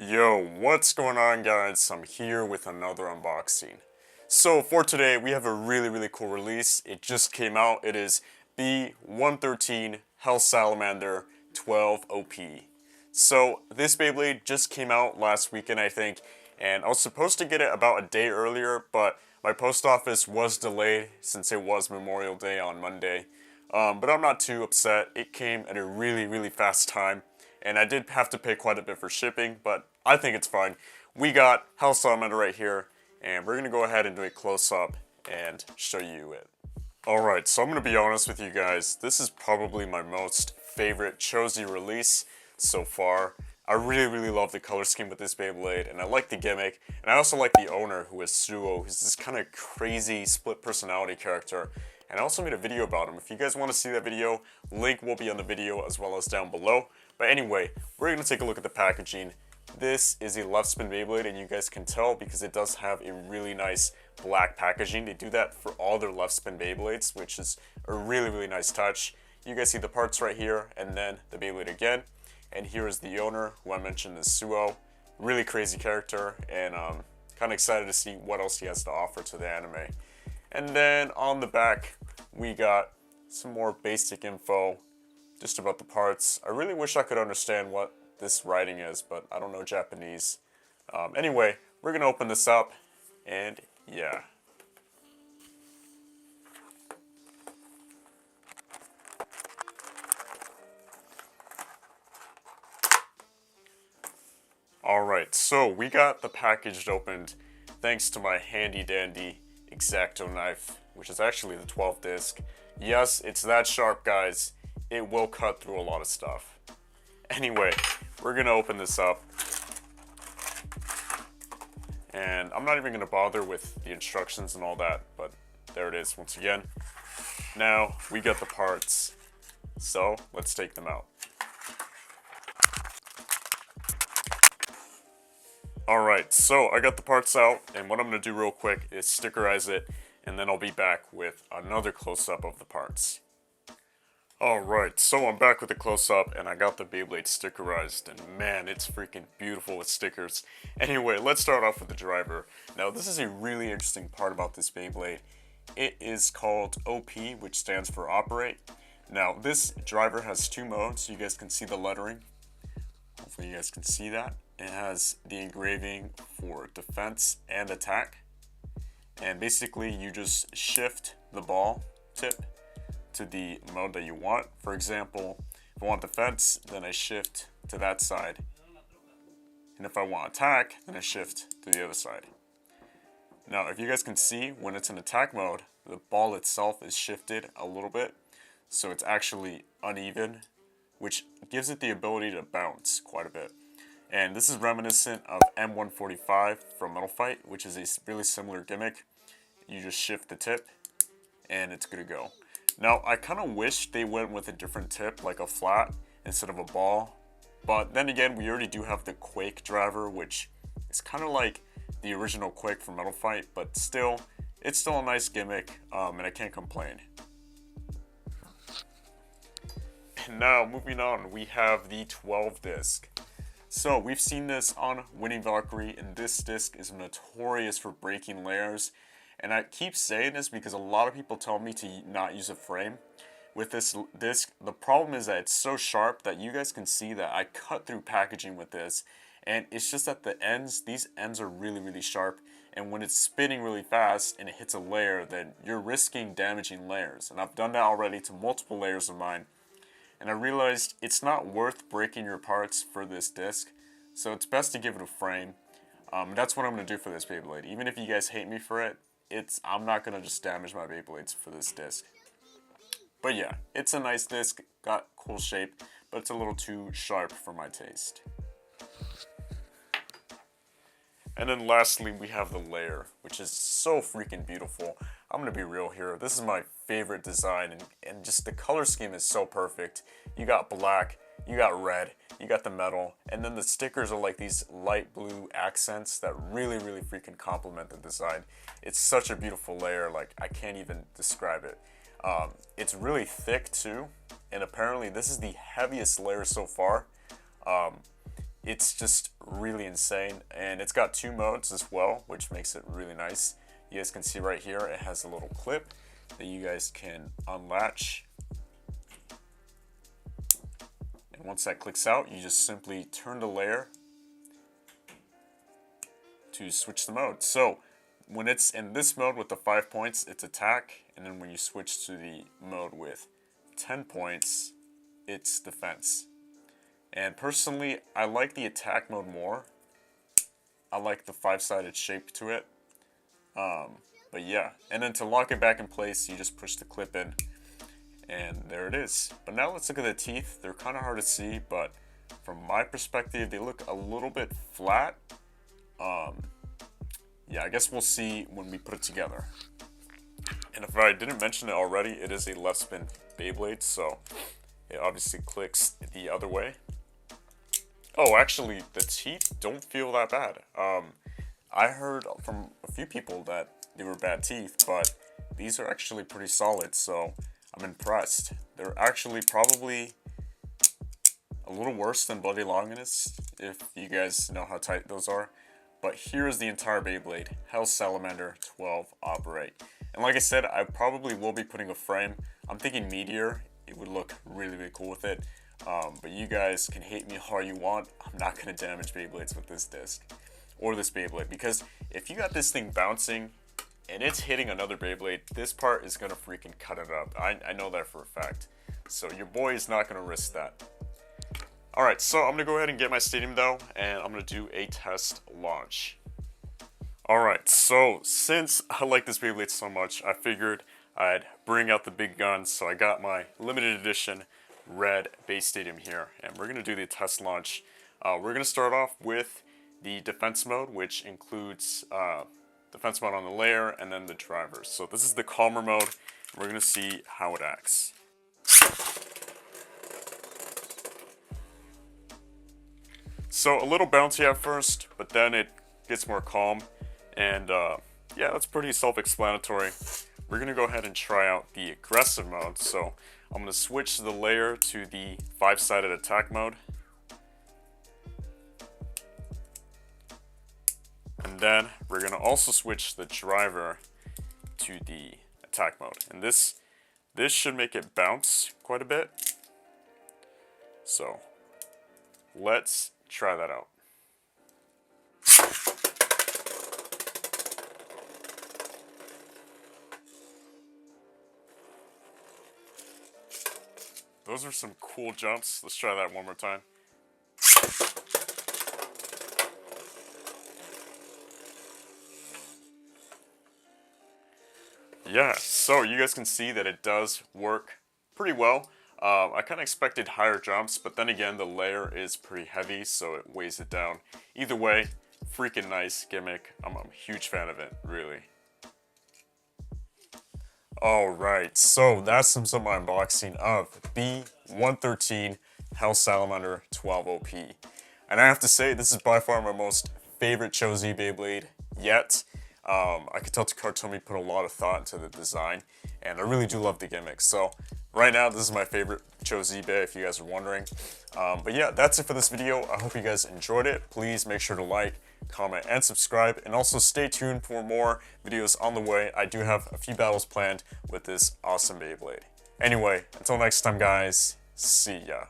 Yo, what's going on, guys? I'm here with another unboxing. So for today, we have a really cool release. It just came out. It is B113 Hell Salamander 12 OP. So this Beyblade just came out last weekend, I think, and I was supposed to get it about a day earlier, but my post office was delayed since it was Memorial Day on Monday. But I'm not too upset. It came at a really fast time, and I did have to pay quite a bit for shipping, but I think it's fine. We got Hell Salamander right here, and we're going to go ahead and do a close-up and show you it. Alright, so I'm going to be honest with you guys. This is probably my most favorite Chozy release so far. I really love the color scheme with this Beyblade, and I like the gimmick, and I also like the owner, who is Suo, who's this kind of crazy split personality character. And I also made a video about him. If you guys want to see that video, link will be on the video as well as down below. But anyway, we're going to take a look at the packaging. This is a left spin Beyblade, and you guys can tell because it does have a really nice black packaging. They do that for all their left spin Beyblades, which is a really nice touch. You guys see the parts right here, and then the Beyblade again. And here is the owner, who I mentioned is Suo. Really crazy character, and kind of excited to see what else he has to offer to the anime. And then on the back, we got some more basic info just about the parts. I really wish I could understand what this writing is, but I don't know Japanese. Anyway, we're gonna open this up, and yeah. Alright, so we got the package opened thanks to my handy dandy X-Acto knife, which is actually the 12th disc. Yes, it's that sharp, guys. It will cut through a lot of stuff. Anyway, we're gonna open this up. And I'm not even gonna bother with the instructions and all that, but there it is once again. Now, we got the parts. So, let's take them out. Alright, so I got the parts out, and what I'm going to do real quick is stickerize it, and then I'll be back with another close-up of the parts. Alright, so I'm back with the close-up, and I got the Beyblade stickerized, and man, it's freaking beautiful with stickers. Anyway, let's start off with the driver. Now, this is a really interesting part about this Beyblade. It is called OP, which stands for Operate. Now, this driver has two modes. You guys can see the lettering. Hopefully you guys can see that. It has the engraving for defense and attack. And basically you just shift the ball tip to the mode that you want. For example, if I want defense, then I shift to that side. And if I want attack, then I shift to the other side. Now, if you guys can see, when it's in attack mode, the ball itself is shifted a little bit. So it's actually uneven, which gives it the ability to bounce quite a bit. And this is reminiscent of M145 from Metal Fight, which is a really similar gimmick. You just shift the tip, and it's good to go. Now, I kind of wish they went with a different tip, like a flat, instead of a ball. But then again, we already do have the Quake Driver, which is kind of like the original Quake from Metal Fight, but still, it's still a nice gimmick, and I can't complain. And now, moving on, we have the 12 disc. So, we've seen this on Winning Valkyrie, and this disc is notorious for breaking layers. And I keep saying this because a lot of people tell me to not use a frame. With this disc, the problem is that it's so sharp that you guys can see that I cut through packaging with this. And it's just that the ends, these ends are really sharp. And when it's spinning really fast and it hits a layer, then you're risking damaging layers. And I've done that already to multiple layers of mine. And I realized it's not worth breaking your parts for this disc, so it's best to give it a frame. That's what I'm going to do for this Beyblade. Even if you guys hate me for it, I'm not going to just damage my Beyblades for this disc. But yeah, it's a nice disc, got cool shape, but it's a little too sharp for my taste. And then lastly, we have the layer, which is so freaking beautiful. I'm going to be real here. This is my favorite design, and just the color scheme is so perfect. You got black, you got red, you got the metal, and then the stickers are like these light blue accents that really freaking complement the design. It's such a beautiful layer, like I can't even describe it. It's really thick too, and apparently this is the heaviest layer so far. it's just really insane. And it's got 2 modes as well, which makes it really nice. You guys can see right here, it has a little clip that you guys can unlatch. And once that clicks out, you just simply turn the layer to switch the mode. So when it's in this mode with the 5 points, it's attack, and then when you switch to the mode with 10 points, it's defense. And personally, I like the attack mode more. I like the 5-sided shape to it. But yeah, and then to lock it back in place, you just push the clip in, and there it is. But now let's look at the teeth. They're kind of hard to see, but from my perspective, they look a little bit flat. Yeah, I guess we'll see when we put it together. And if I didn't mention it already, it is a left spin Beyblade, so it obviously clicks the other way. Oh, actually, the teeth don't feel that bad. I heard from a few people that they were bad teeth, but these are actually pretty solid, so I'm impressed. They're actually probably a little worse than Bloody Longinus, if you guys know how tight those are. But here's the entire Beyblade, Hell Salamander 12 Operate. And like I said, I probably will be putting a frame. I'm thinking Meteor, it would look really, really cool with it. But you guys can hate me all you want. I'm not going to damage Beyblades with this disc or this Beyblade, because if you got this thing bouncing and it's hitting another Beyblade, this part is going to freaking cut it up. I know that for a fact. So your boy is not going to risk that. Alright, so I'm going to go ahead and get my stadium though, and I'm going to do a test launch. Alright, so since I like this Beyblade so much, I figured I'd bring out the big guns. So I got my limited edition red base stadium here, and we're going to do the test launch. We're going to start off with the defense mode, which includes defense mode on the layer and then the drivers. So this is the calmer mode. We're going to see how it acts. So a little bouncy at first, but then it gets more calm, and yeah, that's pretty self-explanatory. We're going to go ahead and try out the aggressive mode. So I'm going to switch the layer to the 5-sided attack mode. And then we're going to also switch the driver to the attack mode. And this should make it bounce quite a bit. So let's try that out. Those are some cool jumps. Let's try that one more time. Yeah, so you guys can see that it does work pretty well. I kind of expected higher jumps, but then again, the layer is pretty heavy, so it weighs it down. Either way, freaking nice gimmick. I'm a huge fan of it, really. Alright, so that sums up my unboxing of B113 Hell Salamander 12 OP. And I have to say, this is by far my most favorite Cho-Z Beyblade yet. I could tell Kartomi put a lot of thought into the design, and I really do love the gimmick. So right now, this is my favorite Cho-Z Bay, if you guys are wondering. But yeah, that's it for this video. I hope you guys enjoyed it. Please make sure to like, comment, and subscribe. And also stay tuned for more videos on the way. I do have a few battles planned with this awesome Beyblade. Anyway, until next time, guys, see ya.